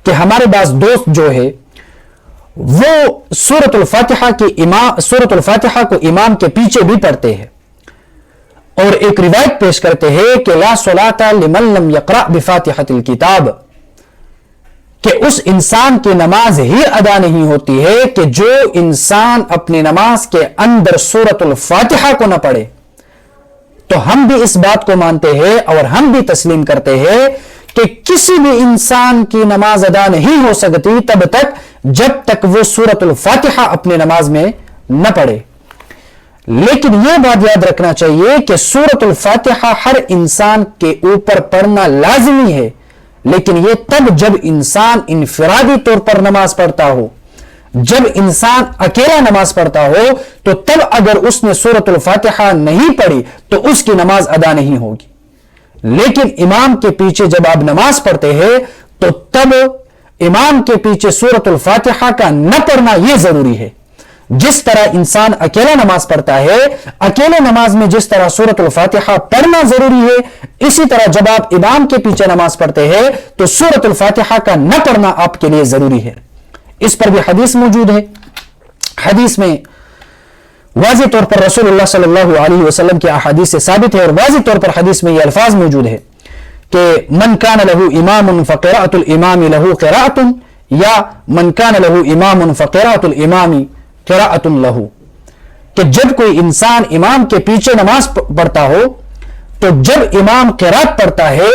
کہ ہمارے بعض دوست جو ہے وہ سورۃ الفاتحہ کو امام کے پیچھے بھی پڑھتے ہیں اور ایک روایت پیش کرتے ہیں کہ لا صلاۃ لمن لم یقرأ بفاتحۃ الکتاب، کہ اس انسان کی نماز ہی ادا نہیں ہوتی ہے کہ جو انسان اپنی نماز کے اندر سورۃ الفاتحہ کو نہ پڑھے۔ تو ہم بھی اس بات کو مانتے ہیں اور ہم بھی تسلیم کرتے ہیں کہ کسی بھی انسان کی نماز ادا نہیں ہو سکتی تب تک جب تک وہ سورۃ الفاتحہ اپنی نماز میں نہ پڑھے۔ لیکن یہ بات یاد رکھنا چاہیے کہ سورۃ الفاتحہ ہر انسان کے اوپر پڑھنا لازمی ہے، لیکن یہ تب جب انسان انفرادی طور پر نماز پڑھتا ہو، جب انسان اکیلا نماز پڑھتا ہو تو تب اگر اس نے سورۃ الفاتحہ نہیں پڑھی تو اس کی نماز ادا نہیں ہوگی۔ لیکن امام کے پیچھے جب آپ نماز پڑھتے ہیں تو تب امام کے پیچھے سورۃ الفاتحہ کا نہ پڑھنا یہ ضروری ہے۔ جس طرح انسان اکیلا نماز پڑھتا ہے، اکیلے نماز میں جس طرح سورۃ الفاتحہ پڑھنا ضروری ہے، اسی طرح جب آپ امام کے پیچھے نماز پڑھتے ہیں تو سورۃ الفاتحہ کا نہ پڑھنا آپ کے لیے ضروری ہے۔ اس پر بھی حدیث موجود ہے۔ حدیث میں واضح طور پر رسول اللہ صلی اللہ علیہ وسلم کی احادیث سے ثابت ہے اور واضح طور پر حدیث میں یہ الفاظ موجود ہے کہ من کان لہ امام فقراءۃ الامام لہ قراءۃ، یا من کان لہ امام فقراءۃ الامام قراءۃ لہ، کہ جب کوئی انسان امام کے پیچھے نماز پڑھتا ہو تو جب امام قرات پڑھتا ہے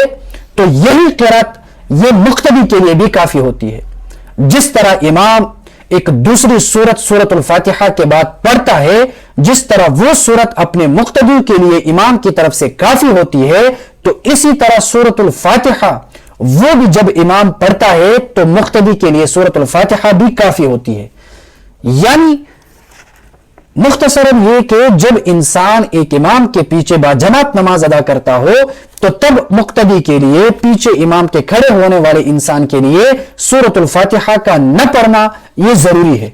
تو یہی قرات یہ مقتدی کے لیے بھی کافی ہوتی ہے۔ جس طرح امام ایک دوسری سورت الفاتحہ کے بعد پڑھتا ہے، جس طرح وہ سورت اپنے مقتدی کے لیے امام کی طرف سے کافی ہوتی ہے، تو اسی طرح سورت الفاتحہ وہ بھی جب امام پڑھتا ہے تو مقتدی کے لیے سورت الفاتحہ بھی کافی ہوتی ہے۔ یعنی مختصراً یہ کہ جب انسان ایک امام کے پیچھے باجماعت نماز ادا کرتا ہو تو تب مقتدی کے لیے، پیچھے امام کے کھڑے ہونے والے انسان کے لیے سورۃ الفاتحہ کا نہ پڑھنا یہ ضروری ہے۔